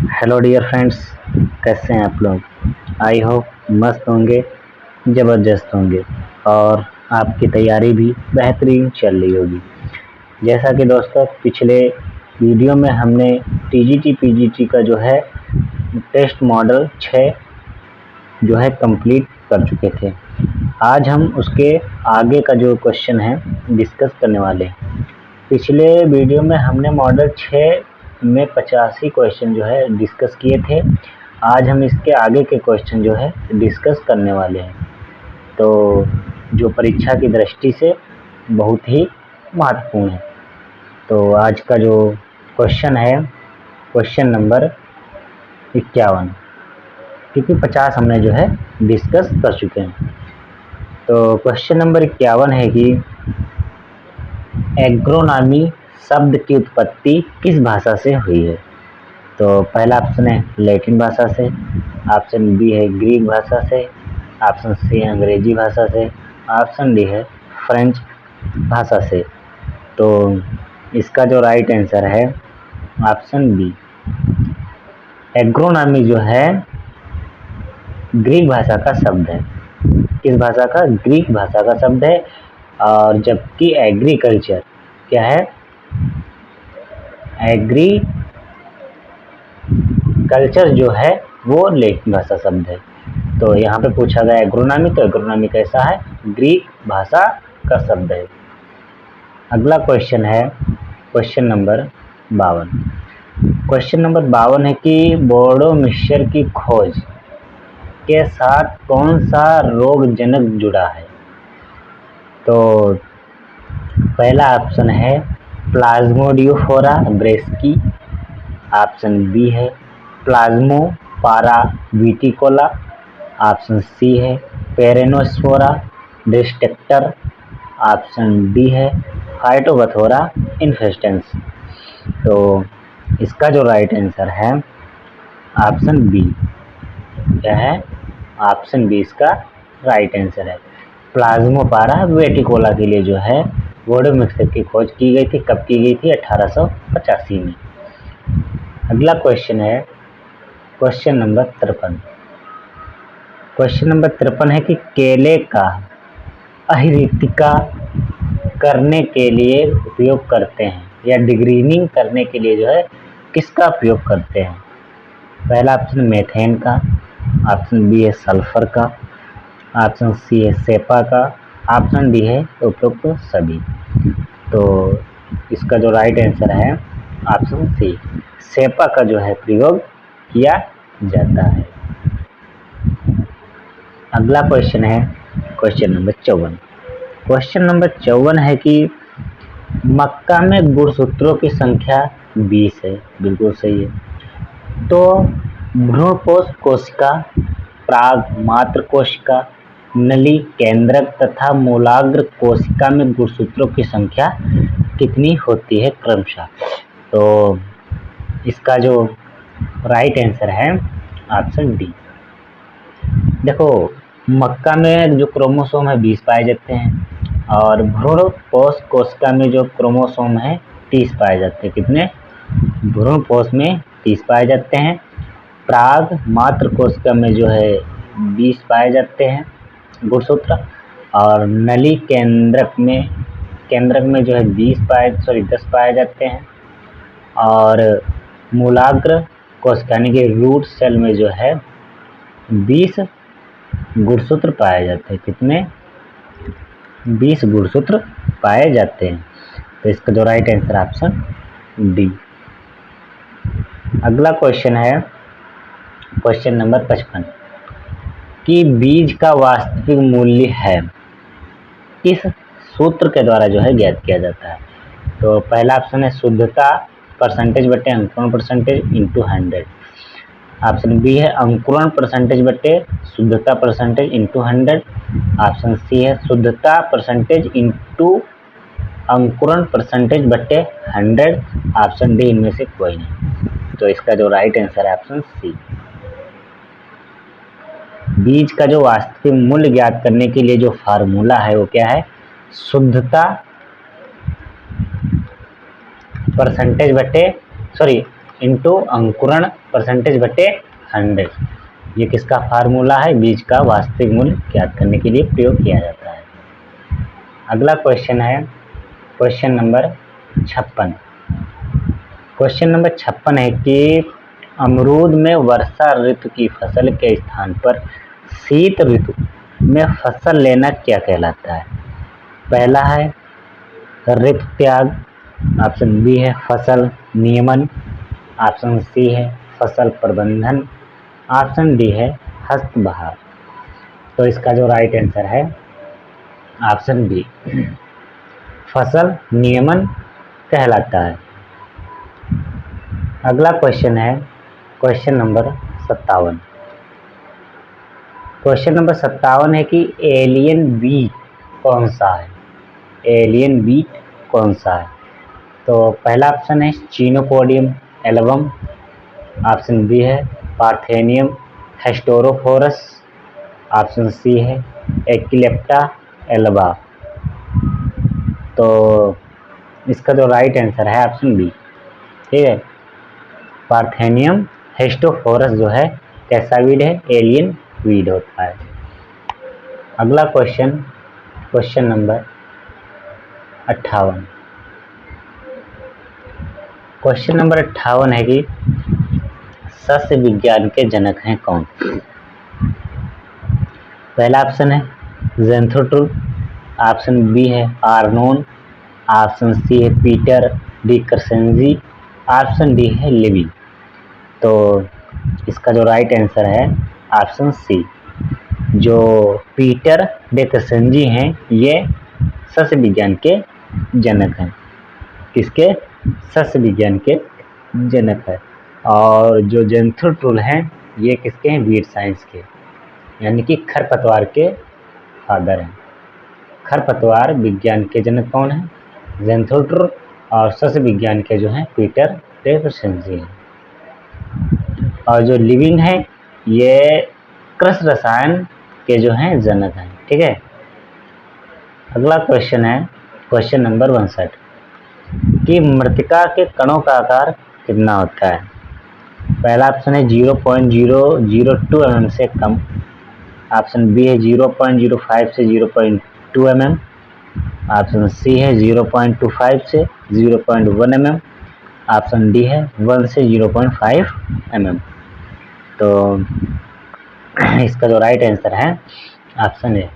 Hello dear friends, कैसे हैं आप लोग। आई होप मस्त होंगे, ज़बरदस्त होंगे और आपकी तैयारी भी बेहतरीन चल रही होगी। जैसा कि दोस्तों पिछले वीडियो में हमने टीजीटी पीजीटी का जो है टेस्ट मॉडल 6 जो है कंप्लीट कर चुके थे। आज हम उसके आगे का जो क्वेश्चन है डिस्कस करने वाले हैं। पिछले वीडियो में हमने मॉडल 6 में 85 क्वेश्चन जो है डिस्कस किए थे। आज हम इसके आगे के क्वेश्चन जो है डिस्कस करने वाले हैं, तो जो परीक्षा की दृष्टि से बहुत ही महत्वपूर्ण है। तो आज का जो क्वेश्चन है क्वेश्चन नंबर 51, क्योंकि 50 हमने जो है डिस्कस कर चुके हैं। तो क्वेश्चन नंबर 51 है कि एग्रोनॉमी शब्द की उत्पत्ति किस भाषा से हुई है। तो पहला ऑप्शन है लैटिन भाषा से, ऑप्शन बी है ग्रीक भाषा से, ऑप्शन सी है अंग्रेजी भाषा से, ऑप्शन डी है फ्रेंच भाषा से। तो इसका जो राइट आंसर है ऑप्शन बी। एग्रोनॉमी जो है ग्रीक भाषा का शब्द है। किस भाषा का? ग्रीक भाषा का शब्द है। और जबकि एग्रीकल्चर क्या है? एग्रीकल्चर जो है वो लैटिन भाषा शब्द है। तो यहाँ पे पूछा गया एग्रोनॉमी, तो एग्रोनॉमी कैसा है? ग्रीक भाषा का शब्द है। अगला क्वेश्चन है क्वेश्चन नंबर 52। क्वेश्चन नंबर 52 है कि बोडो मिक्सचर की खोज के साथ कौन सा रोगजनक जुड़ा है। तो पहला ऑप्शन है प्लाज्मोडियोफोरा ब्रेस्की, ऑप्शन बी है प्लाज्मोपारा विटिकोला, ऑप्शन सी है पेरेनोस्फोरा डिस्टेक्टर, ऑप्शन डी है फाइटोबथोरा इन्फेस्टेंस। तो इसका जो राइट आंसर है ऑप्शन बी। क्या है? ऑप्शन बी इसका राइट आंसर है। प्लाज्मोपारा वेटिकोला के लिए जो है बोडो मिक्सचर की खोज की गई थी। कब की गई थी? 1885 में। अगला क्वेश्चन है क्वेश्चन नंबर 53। क्वेश्चन नंबर 53 है कि केले का अहिरितिका करने के लिए उपयोग करते हैं या डिग्रीनिंग करने के लिए जो है किसका उपयोग करते हैं। पहला ऑप्शन मेथेन का, ऑप्शन बी है सल्फर का, ऑप्शन सी है सेपा का, ऑप्शन डी है उपरोक्त सभी। तो इसका जो राइट आंसर है ऑप्शन सी, सेपा का जो है प्रयोग किया जाता है। अगला क्वेश्चन है क्वेश्चन नंबर 54। क्वेश्चन नंबर 54 है कि मक्का में गुणसूत्रों की संख्या 20 है। बिल्कुल सही है। तो भ्रूणपोष कोशिका, प्राग मात्र कोशिका, नली केंद्रक तथा मूलाग्र कोशिका में गुणसूत्रों की संख्या कितनी होती है क्रमशः। तो इसका जो राइट आंसर है ऑप्शन डी। देखो, मक्का में जो क्रोमोसोम है 20 पाए जाते हैं और भ्रूणपोष कोशिका में जो क्रोमोसोम है 30 पाए जाते हैं। कितने? भ्रूणपोष में 30 पाए जाते हैं, प्राग मात्र कोशिका में जो है 20 पाए जाते हैं गुणसूत्र, और नली केंद्रक में जो है 10 पाए जाते हैं, और मूलाग्र कोशिका यानी कि रूट सेल में जो है 20 गुणसूत्र पाए जाते हैं। कितने? 20 गुणसूत्र पाए जाते हैं। तो इसका जो राइट आंसर ऑप्शन डी। अगला क्वेश्चन है क्वेश्चन नंबर 55 कि बीज का वास्तविक मूल्य है किस सूत्र के द्वारा जो है ज्ञात किया जाता है। तो पहला ऑप्शन है शुद्धता परसेंटेज बटे अंकुरण परसेंटेज इंटू 100, ऑप्शन बी है अंकुरण परसेंटेज बटे शुद्धता परसेंटेज इंटू 100, ऑप्शन सी है शुद्धता परसेंटेज इंटू अंकुरण परसेंटेज बटे 100, ऑप्शन डी इनमें से कोई नहीं। तो इसका जो राइट आंसर है ऑप्शन सी। बीज का जो वास्तविक मूल्य ज्ञात करने के लिए जो फार्मूला है वो क्या है? शुद्धता परसेंटेज बटे इंटू अंकुरण परसेंटेज बटे 100। ये किसका फार्मूला है? बीज का वास्तविक मूल्य ज्ञात करने के लिए प्रयोग किया जाता है। अगला क्वेश्चन है क्वेश्चन नंबर 56। क्वेश्चन नंबर 56 है कि अमरूद में वर्षा ऋतु की फसल के स्थान पर शीत ऋतु में फसल लेना क्या कहलाता है? पहला है ऋतु त्याग, ऑप्शन बी है फसल नियमन, ऑप्शन सी है फसल प्रबंधन, ऑप्शन डी है हस्त बहार। तो इसका जो राइट आंसर है ऑप्शन बी, फसल नियमन कहलाता है। अगला क्वेश्चन है क्वेश्चन नंबर 57। क्वेश्चन नंबर 57 है कि एलियन बीट कौन सा है? एलियन बीट कौन सा है? तो पहला ऑप्शन है चीनोपोडियम एल्बम, ऑप्शन बी है पार्थेनियम हेस्टेरोफोरस, ऑप्शन सी है एक्लेप्टा एल्बा। तो इसका जो राइट आंसर है ऑप्शन बी, ठीक है। पार्थेनियम हेस्टेरोफोरस जो है कैसा वीड है? एलियन वीड होता है। अगला question question number 58। Question number 58 है कि सस्य विज्ञान के जनक हैं कौन? पहला ऑप्शन है ज़ेंथोट्रुल, ऑप्शन बी है आर्नोन, ऑप्शन सी है पीटर डी करसेंजी, ऑप्शन डी है लिवी। तो इसका जो राइट आंसर है ऑप्शन सी, जो पीटर डे करसेंजी हैं ये सस्य विज्ञान के जनक हैं। किसके? सस्य विज्ञान के जनक है। और जो ज़ेंथोट्रुल हैं ये किसके हैं? वीड साइंस के, यानी कि खरपतवार के फादर हैं। खरपतवार विज्ञान के जनक कौन है? ज़ेंथोट्रुल, और सस्य विज्ञान के जो हैं पीटर डे करसेंजी हैं। और जो लिविंग है ये कृषि रसायन के जो हैं जनक हैं, ठीक है। अगला क्वेश्चन है क्वेश्चन नंबर 62 कि मृतिका के कणों का आकार कितना होता है? पहला ऑप्शन है 0.002 mm से कम, ऑप्शन बी है 0.05 से 0.2 mm, ऑप्शन सी है 0.25 से 0.1 mm, ऑप्शन डी है 1 से 0.5 mm। तो इसका जो राइट आंसर है ऑप्शन ए,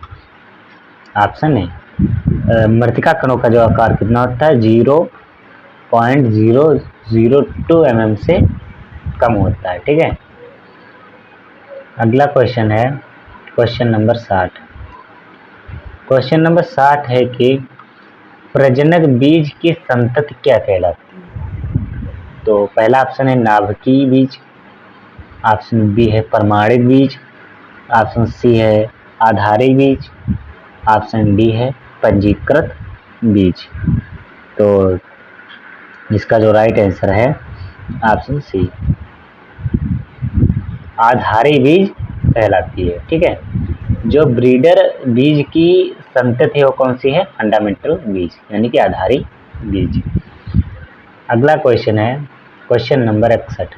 ऑप्शन ए, मृतिका कणों का जो आकार कितना होता है? 0.002 mm से कम होता है, ठीक है। अगला क्वेश्चन है क्वेश्चन नंबर 60। क्वेश्चन नंबर 60 है कि प्रजनक बीज की संतति क्या कहलाती है? तो पहला ऑप्शन है नाभिकीय बीज, ऑप्शन बी है प्रमाणित बीज, ऑप्शन सी है आधारी बीज, ऑप्शन डी है पंजीकृत बीज। तो इसका जो राइट आंसर है ऑप्शन सी, आधारी बीज कहलाती है, ठीक है। जो ब्रीडर बीज की संतति है वो कौन सी है? फंडामेंटल बीज, यानी कि आधारी बीज। अगला क्वेश्चन है क्वेश्चन नंबर 61।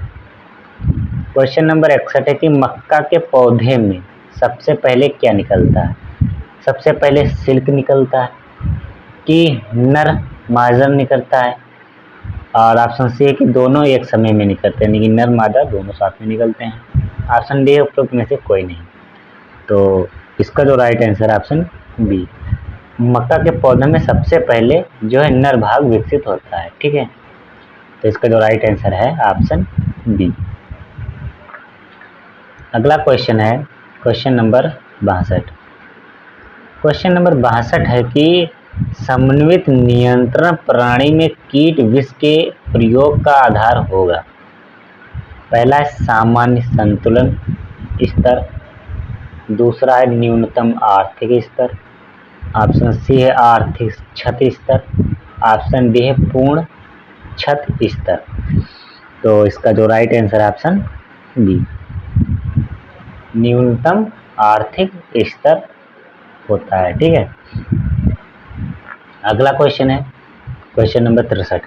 क्वेश्चन नंबर 61 है कि मक्का के पौधे में सबसे पहले क्या निकलता है? सबसे पहले सिल्क निकलता है कि नर मादा निकलता है, और ऑप्शन सी है कि दोनों एक समय में निकलते हैं, यानी कि नर मादा दोनों साथ में निकलते हैं, ऑप्शन डी है उपरोक्त में से कोई नहीं। तो इसका जो राइट आंसर है ऑप्शन बी, मक्का के पौधे में सबसे पहले जो है नर भाग विकसित होता है, ठीक है। तो इसका जो राइट आंसर है ऑप्शन बी। अगला क्वेश्चन है क्वेश्चन नंबर 62। क्वेश्चन नंबर 62 है कि समन्वित नियंत्रण प्रणाली में कीट विष के प्रयोग का आधार होगा। पहला है सामान्य संतुलन स्तर, दूसरा है न्यूनतम आर्थिक स्तर, ऑप्शन सी है आर्थिक क्षति स्तर, ऑप्शन डी है पूर्ण क्षति स्तर। तो इसका जो राइट आंसर है ऑप्शन बी, न्यूनतम आर्थिक स्तर होता है, ठीक है। अगला क्वेश्चन है क्वेश्चन नंबर 63।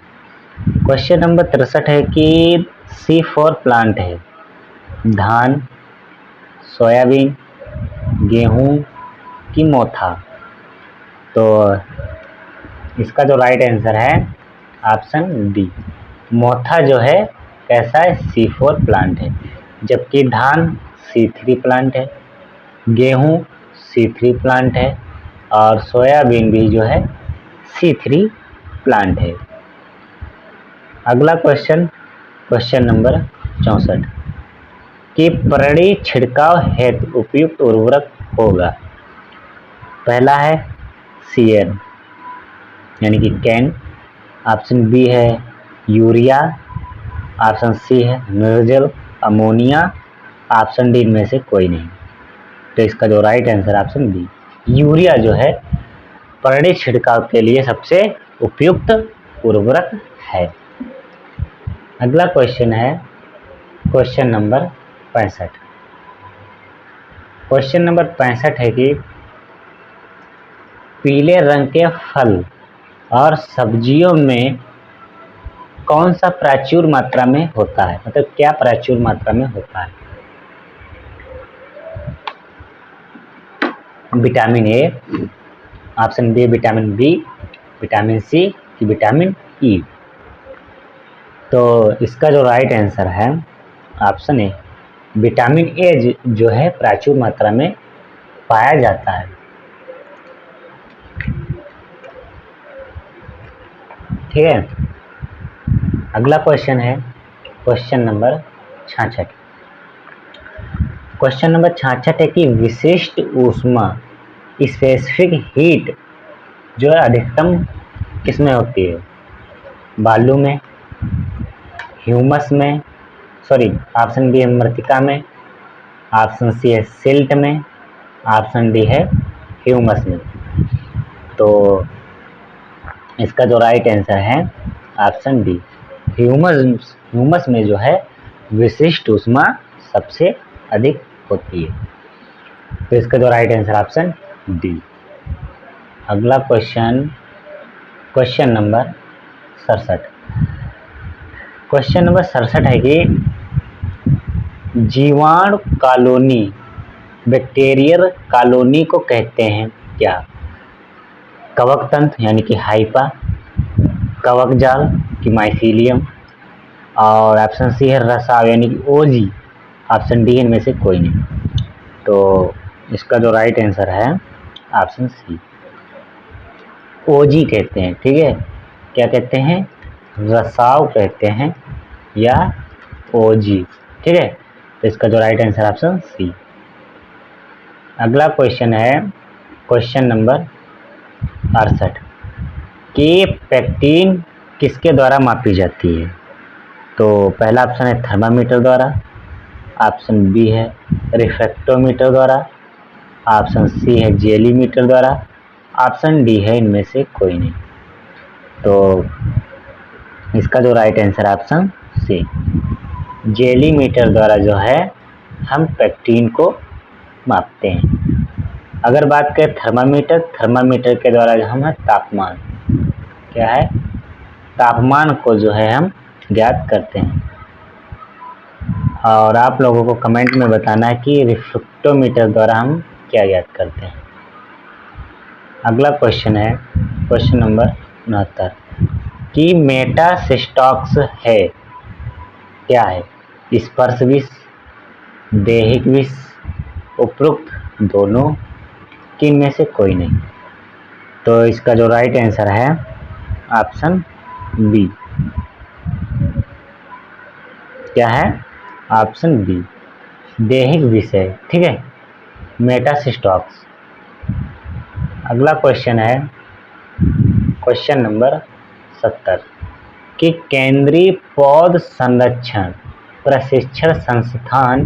क्वेश्चन नंबर 63 है कि C4 प्लांट है? धान, सोयाबीन, गेहूं कि मोथा? तो इसका जो राइट आंसर है ऑप्शन डी, मोथा जो है कैसा है? C4 प्लांट है। जबकि धान C3 प्लांट है, गेहूं C3 प्लांट है और सोयाबीन भी जो है C3 प्लांट है। अगला क्वेश्चन, क्वेश्चन नंबर 64 कि परड़ी छिड़काव हेतु उपयुक्त उर्वरक होगा? पहला है CN यानी कि कैन, ऑप्शन बी है यूरिया, ऑप्शन सी है निर्जल अमोनिया, ऑप्शन डी इनमें से कोई नहीं। तो इसका जो right answer option B, urea जो है परड़ी छिड़काव के लिए सबसे उपयुक्त उर्वरक है। अगला क्वेश्चन है क्वेश्चन नंबर 65। क्वेश्चन नंबर 65 है कि पीले रंग के फल और सब्जियों में कौन सा प्रचुर मात्रा में होता है? मतलब क्या प्रचुर मात्रा में होता है? Vitamin A, option B vitamin B, vitamin C कि विटामिन ई? तो इसका जो राइट आंसर है ऑप्शन ए, विटामिन ए जो है प्रचुर मात्रा में पाया जाता है। ठीक है, अगला क्वेश्चन है क्वेश्चन नंबर 66। क्वेश्चन नंबर 66 है कि विशिष्ट ऊष्मा स्पेसिफिक हीट जो है अधिकतम किसमें होती है? बालू में, ह्यूमस में, सॉरी ऑप्शन बी है मृतिका में, ऑप्शन सी है सिल्ट में, ऑप्शन डी है ह्यूमस में। तो इसका जो राइट आंसर है ऑप्शन डी, ह्यूमस में जो है विशिष्ट ऊष्मा सबसे अधिक होती है। तो इसका जो राइट आंसर ऑप्शन डी। अगला question, question number 67। Question number 67 है कि जीवाणु कॉलोनी, बैक्टीरियल कॉलोनी को कहते हैं क्या? कवक तंत्र यानी कि हाइपा, कवक जाल कि माइसीलियम, और ऑप्शन सी है रसाव यानी कि ओजी, ऑप्शन डी इनमें से कोई नहीं। तो इसका जो राइट आंसर है ऑप्शन सी, ओजी कहते हैं। ठीक है, क्या कहते हैं? रसाव कहते हैं या ओजी। ठीक है, तो इसका जो राइट आंसर ऑप्शन सी। अगला क्वेश्चन है क्वेश्चन नंबर 68 कि पेक्टिन किसके द्वारा मापी जाती है? तो पहला ऑप्शन है थर्मामीटर द्वारा, ऑप्शन बी है रिफ्रैक्टोमीटर द्वारा, ऑप्शन सी है जेलीमीटर द्वारा, ऑप्शन डी है इनमें से कोई नहीं। तो इसका जो राइट आंसर ऑप्शन सी, जेलीमीटर द्वारा जो है हम पेक्टिन को मापते हैं। अगर बात करें थर्मामीटर, थर्मामीटर के द्वारा जो हम तापमान, क्या है, तापमान को जो है हम ज्ञात करते हैं। और आप लोगों को कमेंट में बताना है कि रिफ्रैक्टोमीटर द्वारा हम क्या ज्ञात करते हैं। अगला क्वेश्चन है क्वेश्चन नंबर 69 कि मेटासिस्टॉक्स है क्या है? स्पर्श विष, दैहिक विष, उपरोक्त दोनों कि इनमें से कोई नहीं? तो इसका जो राइट आंसर है ऑप्शन बी, क्या है? ऑप्शन बी, दैहिक विष है। ठीक है, मेटासिस्टॉक्स। अगला क्वेश्चन है क्वेश्चन नंबर 70 कि केंद्रीय पौध संरक्षण प्रशिक्षण संस्थान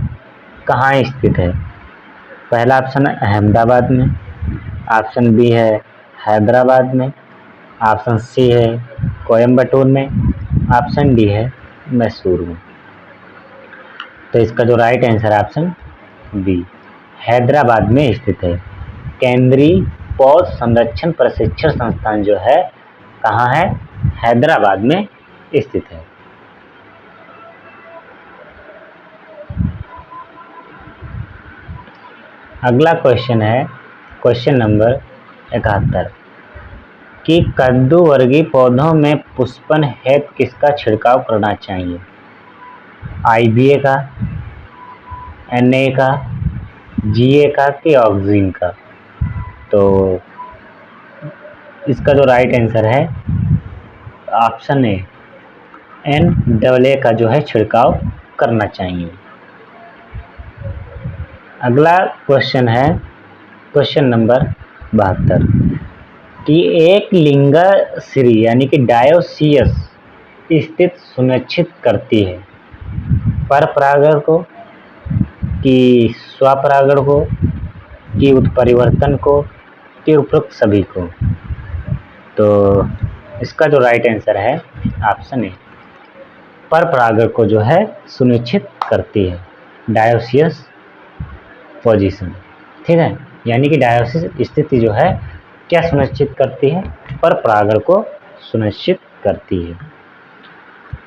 कहाँ स्थित है? पहला ऑप्शन है अहमदाबाद में, ऑप्शन बी है हैदराबाद में, ऑप्शन सी है कोयम्बटूर में, ऑप्शन डी है मैसूर में। तो इसका जो राइट आंसर है ऑप्शन बी, हैदराबाद में स्थित है। केंद्रीय पौध संरक्षण प्रशिक्षण संस्थान जो है कहाँ है? हैदराबाद में स्थित है। अगला क्वेश्चन है क्वेश्चन नंबर 71 कि कद्दू वर्गीय पौधों में पुष्पन हेतु किसका छिड़काव करना चाहिए? IBA का, NA का, GA का कि ऑक्सीजन का? तो इसका जो राइट आंसर है ऑप्शन ए, NAA का जो है छिड़काव करना चाहिए। अगला क्वेश्चन है क्वेश्चन नंबर 72 कि एक लिंगाश्री यानी कि डायोसियस स्थिति सुनिश्चित करती है पर परागण को कि स्वपरागण को कि उत्परिवर्तन को कि उपरोक्त सभी को? तो इसका जो राइट आंसर है ऑप्शन ए, पर परागण को जो है सुनिश्चित करती है, डायोसियस पोजीशन। ठीक है, यानी कि डायोसिस स्थिति जो है क्या सुनिश्चित करती है? पर परागण को सुनिश्चित करती है।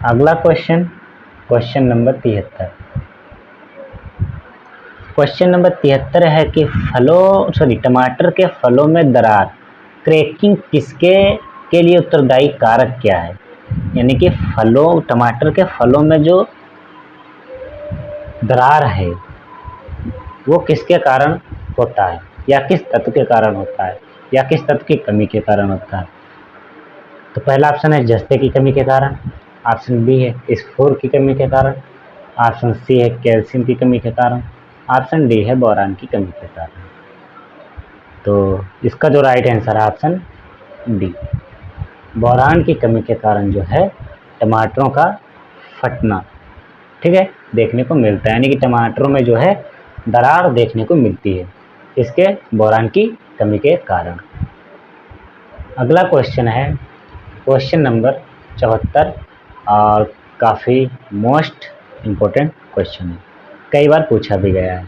अगला question question number 73 question number 73 है कि टमाटर के फलों में दरार क्रैकिंग किसके के लिए उत्तरदायी कारक क्या है? यानी कि टमाटर के फलों में जो दरार है वो किसके कारण होता है, या किस तत्व के कारण होता है, या किस तत्व की कमी के कारण होता है? तो पहला ऑप्शन है जस्ते की कमी के कारण, ऑप्शन बी है स्फूर की कमी के कारण, ऑप्शन सी है कैल्शियम की कमी के कारण, ऑप्शन डी है बोरान की कमी के कारण। तो इसका जो राइट आंसर है ऑप्शन डी, बोरान की कमी के कारण जो है टमाटरों का फटना, ठीक है, देखने को मिलता है। यानी कि टमाटरों में जो है दरार देखने को मिलती है इसके बोरान की कमी के कारण। अगला क्वेश्चन है क्वेश्चन नंबर 74 और काफ़ी मोस्ट इम्पोर्टेंट क्वेश्चन है, कई बार पूछा भी गया है।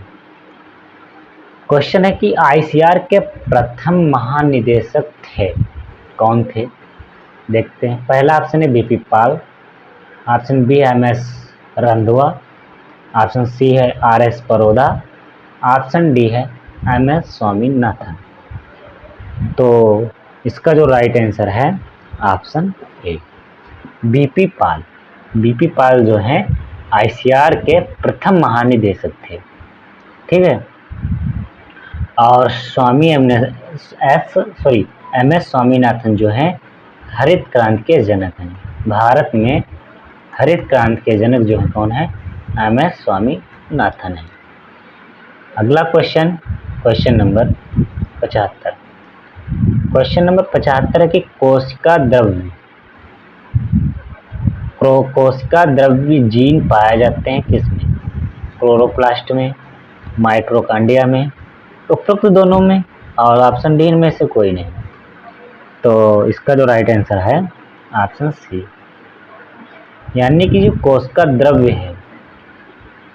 क्वेश्चन है कि ICAR के प्रथम महानिदेशक थे, कौन थे? देखते हैं। पहला ऑप्शन है BP पाल, ऑप्शन बी है MS रंधवा, ऑप्शन सी है RS परोदा, ऑप्शन डी है MS स्वामीनाथन। तो इसका जो राइट आंसर है ऑप्शन ए, BP पाल। BP पाल जो है ICAR के प्रथम महानिदेशक थे, ठीक है। और MS स्वामीनाथन जो है हरित क्रांति के जनक हैं। भारत में हरित क्रांति के जनक जो है कौन है? MS स्वामीनाथन है। अगला question question number 75 question number 75 है कि कोशिका द्रव्य जीन पाए जाते हैं किसमें? क्लोरोप्लास्ट में, माइटोकॉन्ड्रिया में, उपरोक्त दोनों में, और ऑप्शन डी में से कोई नहीं। तो इसका जो राइट आंसर है ऑप्शन सी, यानी कि जो कोशिका द्रव्य है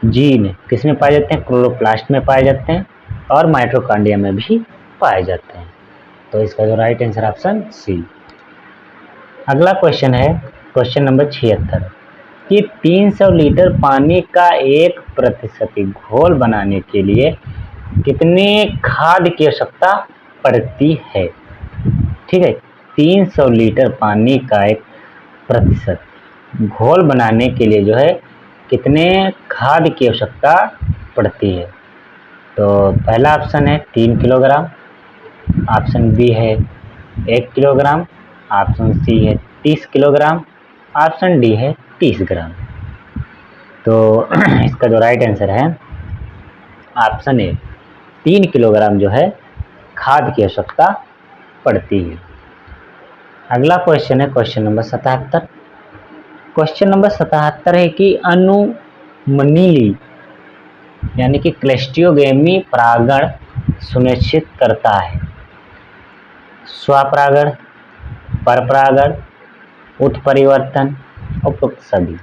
जीन किसमें पाए जाते हैं? क्लोरोप्लास्ट में पाए जाते हैं और माइटोकॉन्ड्रिया में भी पाए जाते हैं। तो इसका जो राइट आंसर ऑप्शन सी। अगला क्वेश्चन है क्वेश्चन नंबर 76 कि 300 लीटर पानी का 1% घोल बनाने के लिए कितने खाद की आवश्यकता पड़ती है? ठीक है, 300 लीटर पानी का 1% घोल बनाने के लिए जो है कितने खाद की आवश्यकता पड़ती है? तो पहला ऑप्शन है 3 किलोग्राम, ऑप्शन बी है 1 किलोग्राम, ऑप्शन सी है 30 किलोग्राम, ऑप्शन डी है 30 ग्राम। तो इसका जो राइट आंसर है ऑप्शन ए, 3 किलोग्राम जो है खाद की आवश्यकता पड़ती है। अगला क्वेश्चन है क्वेश्चन नंबर 77 क्वेश्चन नंबर 77 है कि अनुमनीली यानी कि क्लैस्ट्रियोगेमी परागण सुनिश्चित करता है? स्वपरागण, परपरागण, उत्परिवर्तन, उपरोक्त सभी।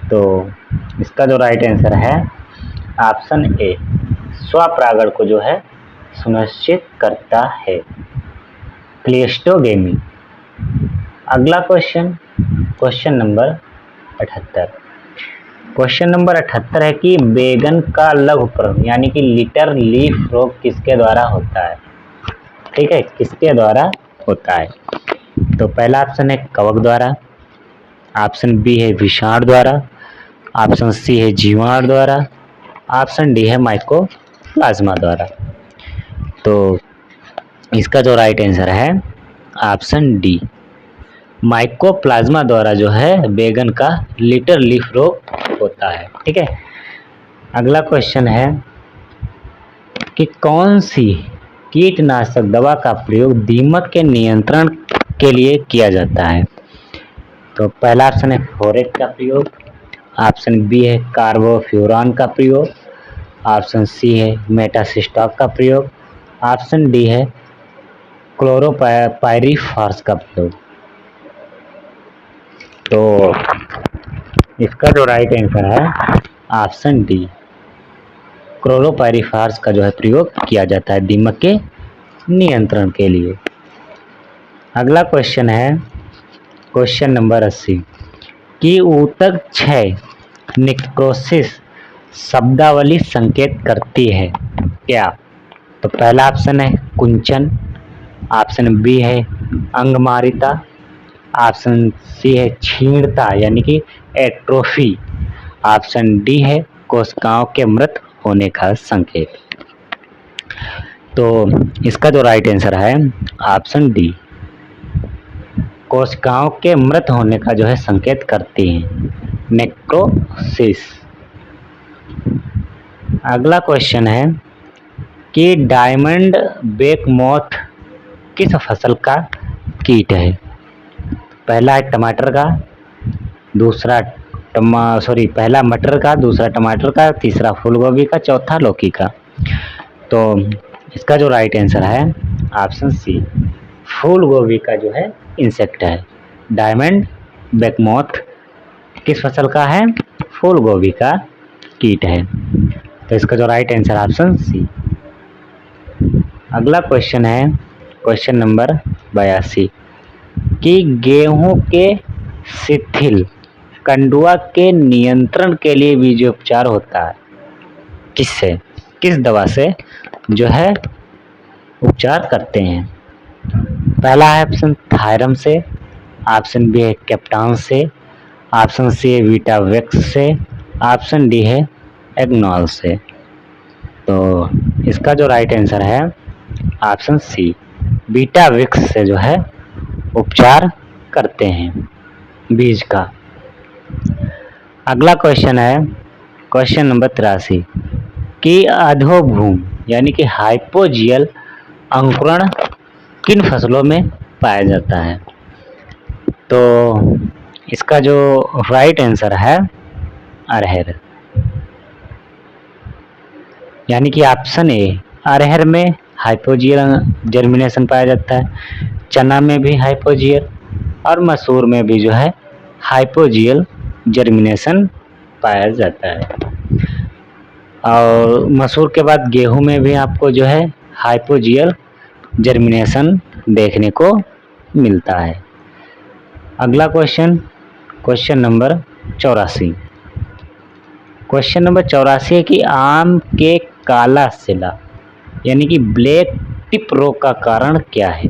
तो इसका जो राइट आंसर है ऑप्शन ए, स्वपरागण को जो है सुनिश्चित करता है, क्लैस्ट्रियोगेमी। अगला question question number 78 question number 78 है कि बैगन का लघु पर्व यानी कि लिटर लीफ रोग किसके द्वारा होता है। ठीक है, किसके द्वारा होता है। तो पहला ऑप्शन है कवक द्वारा, ऑप्शन बी है विषाणु द्वारा, ऑप्शन सी है जीवाणु द्वारा, ऑप्शन डी है माइकोप्लाज्मा द्वारा। तो इसका जो राइट आंसर है ऑप्शन डी, माइकोप्लाज्मा द्वारा जो है बैगन का लिटर लीफ रोग होता है। ठीक है, अगला क्वेश्चन है कि कौन सी कीटनाशक दवा का प्रयोग दीमक के नियंत्रण के लिए किया जाता है। तो पहला ऑप्शन है फोरेट का प्रयोग, ऑप्शन बी है कार्बोफ्यूरॉन का प्रयोग, ऑप्शन सी है मेटासिस्टॉक का प्रयोग, ऑप्शन डी है क्लोरोपाइरीफॉस का प्रयोग। तो इसका जो राइट आंसर है ऑप्शन डी, क्लोरोपाइरीफॉस का जो है प्रयोग किया जाता है दीमक के नियंत्रण के लिए। अगला क्वेश्चन है क्वेश्चन नंबर 80 कि ऊतक क्षय नेक्रोसिस शब्दावली संकेत करती है क्या। तो पहला ऑप्शन है कुंचन, ऑप्शन बी है अंगमारिता, ऑप्शन सी है छीणता यानी कि एट्रोफी, ऑप्शन डी है कोशिकाओं के मृत होने का संकेत। तो इसका जो राइट आंसर है ऑप्शन डी, कोशिकाओं के मृत होने का जो है संकेत करती हैं, नेक्रोसिस। अगला क्वेश्चन है कि डायमंड बेकमोथ किस फसल का कीट है। पहला है टमाटर का, दूसरा पहला मटर का, दूसरा टमाटर का, तीसरा फूलगोभी का, चौथा लौकी का। तो इसका जो राइट आंसर है ऑप्शन सी, फूलगोभी का जो है इंसेक्ट है। डायमंड बेकमोथ किस फसल का है, फूलगोभी का कीट है। तो इसका जो राइट आंसर ऑप्शन सी। अगला क्वेश्चन है क्वेश्चन नंबर 82 कि गेहूं के शिथिल कंडुआ के नियंत्रण के लिए बीजोपचार होता है किससे, किस दवा से जो है उपचार करते हैं। पहला है ऑप्शन थायरम से, ऑप्शन बी है कैप्टान से, ऑप्शन सी है वीटावेक्स से, ऑप्शन डी है एग्नॉल से। तो इसका जो राइट आंसर है ऑप्शन सी, वीटावेक्स से जो है उपचार करते हैं बीज का। अगला क्वेश्चन है क्वेश्चन नंबर 83 कि अधोभूम यानी कि हाइपोजियल अंकुरण किन फसलों में पाया जाता है। तो इसका जो राइट आंसर है अरहर, यानी कि ऑप्शन ए, अरहर में हाइपोजियल जर्मिनेशन पाया जाता है, चना में भी हाइपोजियल और मसूर में भी जो है हाइपोजियल जर्मिनेशन पाया जाता है। और मसूर के बाद गेहूं में भी आपको जो है हाइपोजियल जर्मिनेशन देखने को मिलता है। अगला question question number 84, question number 84 है कि आम के काला सिला यानी कि ब्लैक टिप रोग का कारण क्या है।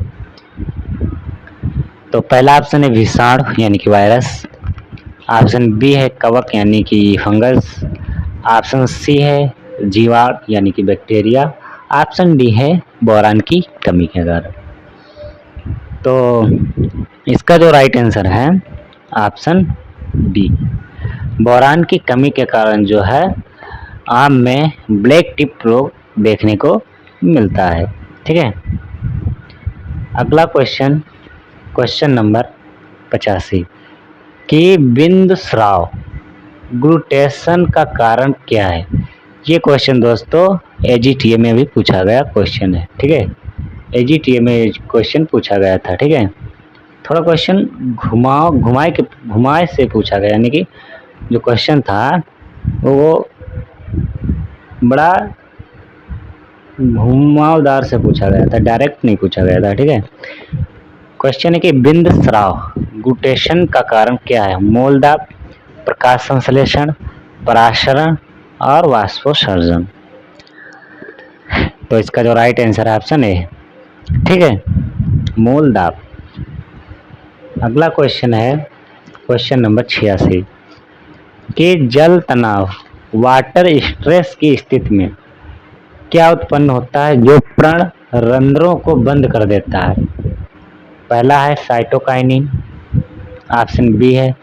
तो पहला ऑप्शन है विषाणु यानी कि वायरस, ऑप्शन बी है कवक यानी कि फंगस, ऑप्शन सी है जीवाणु यानी कि बैक्टीरिया, ऑप्शन डी है बोरान की कमी के कारण। तो इसका जो राइट आंसर है ऑप्शन डी, बोरान की कमी के कारण जो है आम में ब्लैक टिप रोग देखने को मिलता है। ठीक है, अगला क्वेश्चन क्वेश्चन नंबर 85 कि बिंदुस्राव ग्लूटेशन का कारण क्या है। ये क्वेश्चन दोस्तों एजीटीए में भी पूछा गया क्वेश्चन है। ठीक है, एजीटीए में क्वेश्चन पूछा गया था। ठीक है, थोड़ा क्वेश्चन घुमाए से पूछा गया, यानी कि जो क्वेश्चन था वो बड़ा घुमावदार से पूछा गया था, डायरेक्ट नहीं पूछा गया था। ठीक है, क्वेश्चन है कि बिंदुस्राव ग्लूटेशन का कारण क्या है। मोलदाब, प्रकाश संश्लेषण, पराशरण और वाष्पोत्सर्जन। तो इसका जो राइट आंसर है ऑप्शन ए। ठीक है, मूल दाब। अगला क्वेश्चन है क्वेश्चन नंबर 86 कि जल तनाव वाटर स्ट्रेस की स्थिति में क्या उत्पन्न होता है जो प्रण रंध्रों को बंद कर देता है। पहला है साइटोकाइनिन, ऑप्शन बी है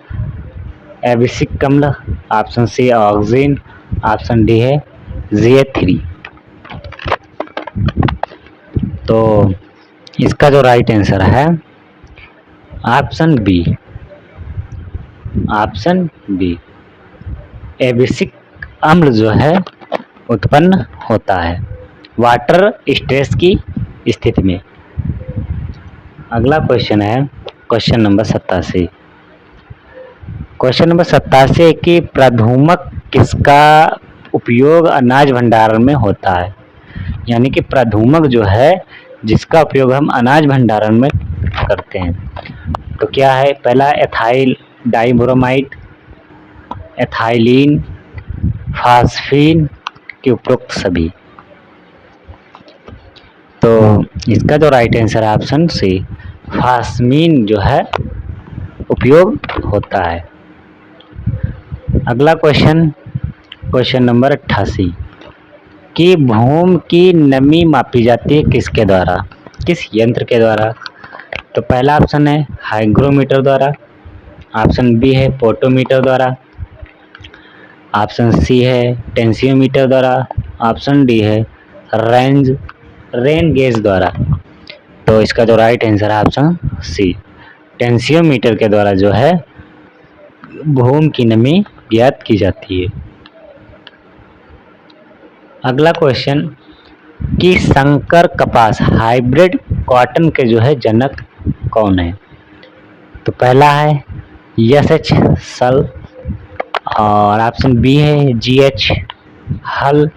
एबिसिक अम्ल, option C auxin, option D है ZA3। तो इसका जो राइट आंसर है option B, option B, abscisic अम्ल जो है उत्पन्न होता है वाटर स्ट्रेस की स्थिति में। अगला क्वेश्चन है क्वेश्चन नंबर 87। क्वेश्चन नंबर 87 कि प्रधूमक किसका उपयोग अनाज भंडारण में होता है। यानी कि प्रधूमक जो है जिसका उपयोग हम अनाज भंडारण में करते हैं। तो क्या है, पहला एथाइल डाइब्रोमाइड, एथाइलिन, फास्फीन के उपरोक्त सभी। तो इसका जो राइट आंसर है ऑप्शन सी, फास्मीन जो है उपयोग होता है। अगला क्वेश्चन क्वेश्चन नंबर 88 कि भूमि की नमी मापी जाती है किसके द्वारा, किस यंत्र के द्वारा। तो पहला ऑप्शन है हाइग्रोमीटर द्वारा, ऑप्शन बी है पोटोमीटर द्वारा, ऑप्शन सी है टेंसियोमीटर द्वारा, ऑप्शन डी है रेन गेज द्वारा। तो इसका जो राइट आंसर है ऑप्शन सी, टेंसियोमीटर के द्वारा जो है भूमि की नमी ज्ञात की जाती है। अगला क्वेश्चन कि संकर कपास हाइब्रिड कॉटन के जो है जनक कौन है। तो पहला है SH सल, और ऑप्शन बी है GH हल,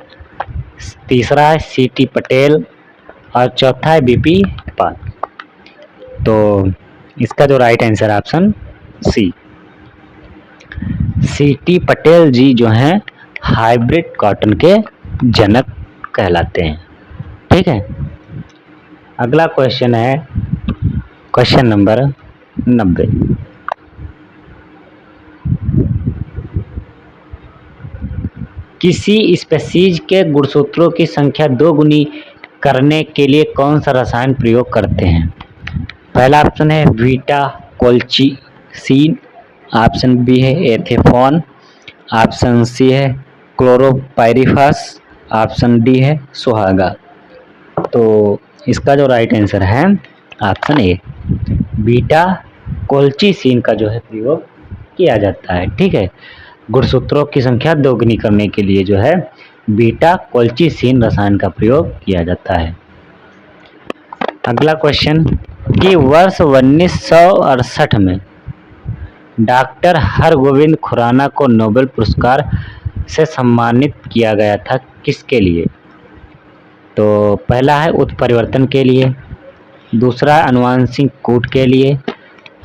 तीसरा है CT पटेल और चौथा है BP पाल। तो इसका जो राइट आंसर है ऑप्शन सी, CT पटेल जी जो हैं हाइब्रिड कॉटन के जनक कहलाते हैं। ठीक है, अगला क्वेश्चन है क्वेश्चन नंबर 90। किसी स्पीशीज के गुणसूत्रों की संख्या 2 गुनी करने के लिए कौन सा रसायन प्रयोग करते हैं। पहला ऑप्शन है बीटा कोल्चिसिन, ऑप्शन बी है एथेफॉन, ऑप्शन सी है क्लोरोपाइरिफास, ऑप्शन डी है सुहागा। तो इसका जो राइट आंसर है ऑप्शन ए, बीटा कोल्चिसिन का जो है प्रयोग किया जाता है। ठीक है, गुणसूत्रों की संख्या दोगुनी करने के लिए जो है बीटा कोल्चिसिन रसायन का प्रयोग किया जाता है। अगला क्वेश्चन कि वर्ष 1968 में डॉक्टर हरगोविंद खुराना को नोबेल पुरस्कार से सम्मानित किया गया था किसके लिए। तो पहला है उत्परिवर्तन के लिए, दूसरा अनुवांशिक कूट के लिए,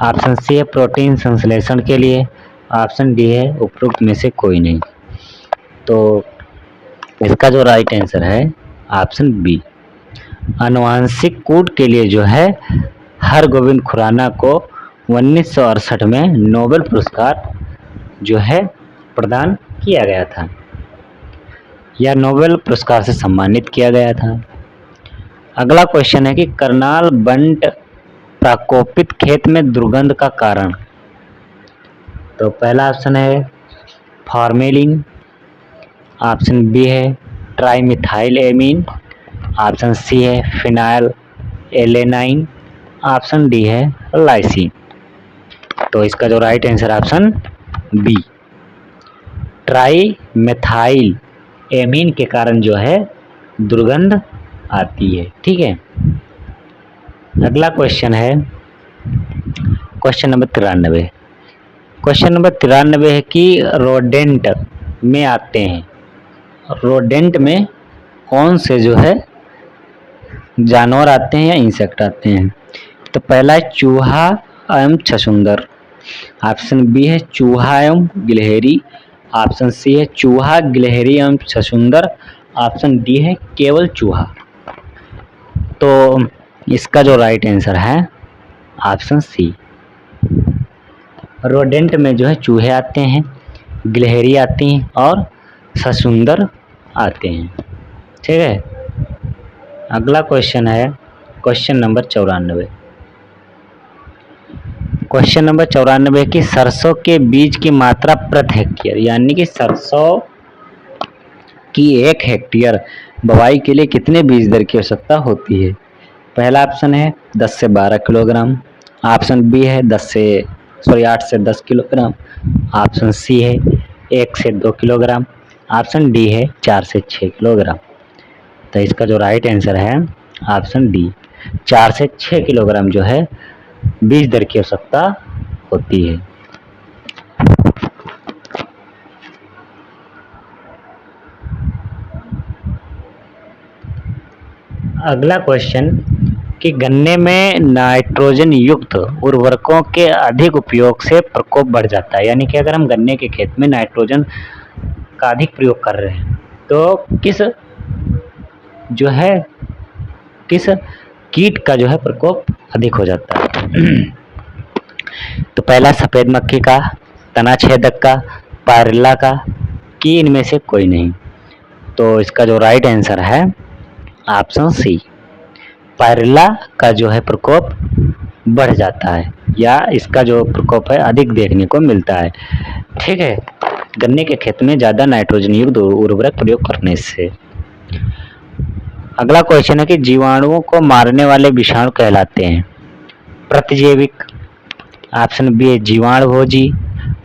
ऑप्शन सी है प्रोटीन संश्लेषण के लिए, ऑप्शन डी है उपरोक्त में से कोई नहीं। तो इसका जो राइट आंसर है ऑप्शन बी, अनुवांशिक कूट के लिए जो है हरगोविंद खुराना को 1968 में नोबेल पुरस्कार जो है प्रदान किया गया था या नोबेल पुरस्कार से सम्मानित किया गया था। अगला क्वेश्चन है कि करनाल बंट प्रकोपित खेत में दुर्गंध का कारण। तो पहला ऑप्शन है फॉर्मेलिन, ऑप्शन बी है ट्राइमिथाइल एमीन, ऑप्शन सी है फिनाइल एलेनाइन, ऑप्शन डी है लाइसिन। तो इसका जो right answer option B, trimethylamine के कारण जो है दुर्गंध आती है। ठीक है, अगला क्वेश्चन है क्वेश्चन नंबर 93। क्वेश्चन नंबर 93 है कि रोडेंट में आते हैं, रोडेंट में कौन से जो है जानवर आते हैं या इंसेक्ट आते हैं। तो पहला है चूहा एवं छछूंदर, ऑप्शन बी है चूहा एवं गिलहरी, ऑप्शन सी है चूहा, गिलहरी एवं छछूंदर। ऑप्शन डी है केवल चूहा। तो इसका जो राइट आंसर है ऑप्शन सी। रोडेंट में जो है चूहे आते हैं, गिलहरी आती हैं और छछूंदर आते हैं। ठीक है, अगला क्वेश्चन है क्वेश्चन नंबर 94। क्वेश्चन नंबर 94 की सरसों के बीज की मात्रा प्रति हेक्टेयर, यानी कि सरसों की 1 हेक्टेयर बुवाई के लिए कितने बीज दर की आवश्यकता होती है। पहला ऑप्शन है 10 से 12 किलोग्राम। ऑप्शन बी है 8 से 10 किलोग्राम। ऑप्शन सी है 1 से 2 किलोग्राम। ऑप्शन डी है 4 से 6 किलोग्राम। तो इसका जो राइट आंसर है ऑप्शन डी, 4 से 6 किलोग्राम जो है बीज दर की आवश्यकता होती है। अगला क्वेश्चन कि गन्ने में नाइट्रोजन युक्त उर्वरकों के अधिक उपयोग से प्रकोप बढ़ जाता है, यानी कि अगर हम गन्ने के खेत में नाइट्रोजन का अधिक प्रयोग कर रहे हैं तो किस कीट का जो है प्रकोप अधिक हो जाता है। तो पहला सफेद मक्खी का, तना छेदक का, पायरिल्ला का, कि इनमें से कोई नहीं। तो इसका जो राइट आंसर है ऑप्शन सी, पायरिल्ला का जो है प्रकोप बढ़ जाता है या इसका जो प्रकोप है अधिक देखने को मिलता है। ठीक है, गन्ने के खेत में ज़्यादा नाइट्रोजन युक्त उर्वरक प्रयोग करने से। अगला क्वेश्चन है कि जीवाणुओं को मारने वाले विषाणु कहलाते हैं प्रतिजैविक। ऑप्शन बी है जीवाणुभोजी।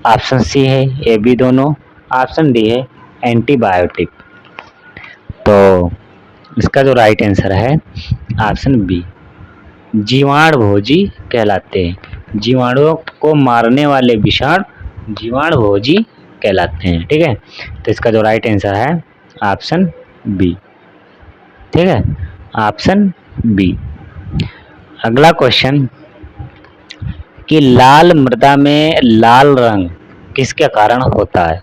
ऑप्शन सी है ए बी दोनों। ऑप्शन डी है एंटीबायोटिक। तो इसका जो राइट आंसर है ऑप्शन बी, जीवाणुभोजी कहलाते हैं। जीवाणुओं को मारने वाले विषाणु जीवाणुभोजी कहलाते हैं। ठीक है, तो इसका जो राइट आंसर है ऑप्शन बी। ठीक है, ऑप्शन बी। अगला क्वेश्चन कि लाल मृदा में लाल रंग किसके कारण होता है।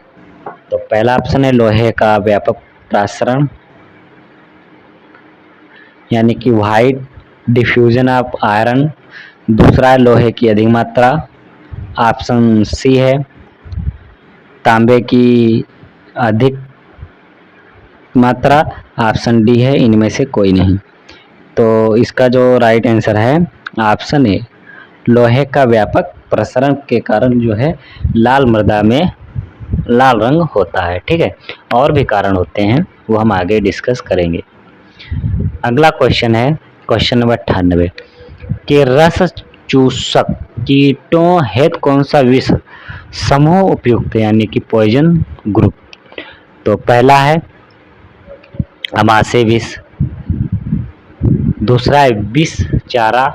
तो पहला ऑप्शन है लोहे का व्यापक प्रसारण, यानी कि वाइट डिफ्यूजन ऑफ आयरन। दूसरा है लोहे की अधिक मात्रा। ऑप्शन सी है तांबे की अधिक मात्रा। ऑप्शन डी है इनमें से कोई नहीं। तो इसका जो राइट आंसर है ऑप्शन ए, लोहे का व्यापक प्रसरण के कारण जो है लाल मृदा में लाल रंग होता है। ठीक है, और भी कारण होते हैं वो हम आगे डिस्कस करेंगे। अगला क्वेश्चन है क्वेश्चन नंबर 98 कि रस चूसक कीटों हेतु कौन सा विष समूह उपयुक्त है, यानी कि पॉइजन ग्रुप। तो पहला है अमाशय विष, दूसरा है विष चारा,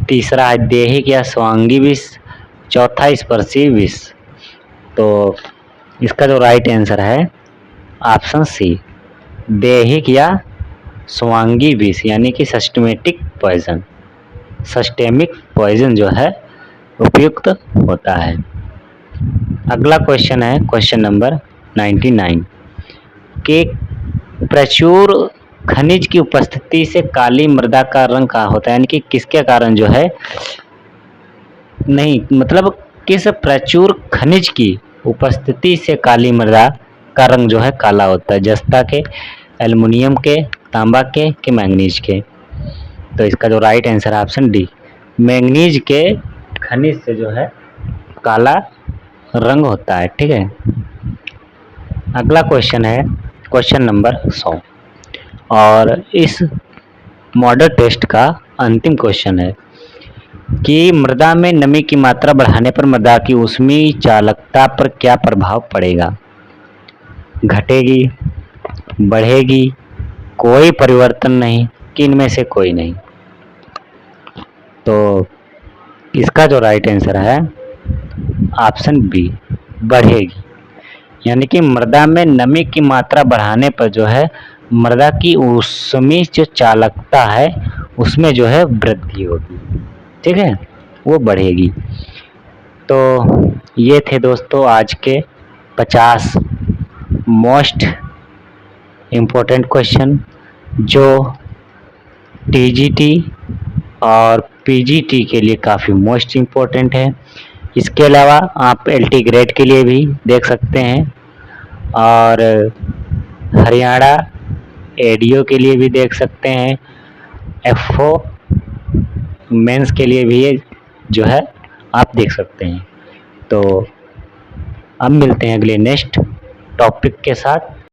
तीसरा है दैहिक या स्वांगी विष, चौथा स्पर्शी विष। तो इसका जो राइट आंसर है ऑप्शन सी, दैहिक या स्वांगी विष, यानी कि सिस्टमेटिक पॉइजन, सिस्टेमिक पॉइजन जो है उपयुक्त होता है। अगला क्वेश्चन है क्वेश्चन नंबर 99 कि प्रचुर खनिज की उपस्थिति से काली मृदा का रंग क्या होता है, यानी कि किसके कारण जो है नहीं मतलब किस प्रचुर खनिज की उपस्थिति से काली मृदा का रंग जो है काला होता है, जस्ता के, एल्युमिनियम के, तांबा के कि मैंगनीज के। तो इसका जो राइट आंसर है ऑप्शन डी, मैंगनीज के खनिज से जो है काला रंग होता है। ठीक है, अगला क्वेश्चन है क्वेश्चन नंबर 100 और इस मॉडल टेस्ट का अंतिम क्वेश्चन है कि मृदा में नमी की मात्रा बढ़ाने पर मृदा की ऊष्मीय चालकता पर क्या प्रभाव पड़ेगा। घटेगी, बढ़ेगी, कोई परिवर्तन नहीं कि इनमें से कोई नहीं। तो इसका जो राइट आंसर है ऑप्शन बी, बढ़ेगी, यानी कि मृदा में नमी की मात्रा बढ़ाने पर जो है मृदा की ऊष्मीय जो चालकता है उसमें जो है वृद्धि होगी। ठीक है, वो बढ़ेगी। तो ये थे दोस्तों आज के 50 मोस्ट इम्पोर्टेंट क्वेश्चन जो टीजीटी और पीजीटी के लिए काफ़ी मोस्ट इम्पोर्टेंट है। इसके अलावा आप एलटी ग्रेड के लिए भी देख सकते हैं और हरियाणा एडीओ के लिए भी देख सकते हैं। एफओ मेंस के लिए भी ये जो है आप देख सकते हैं। तो अब मिलते हैं अगले नेक्स्ट टॉपिक के साथ।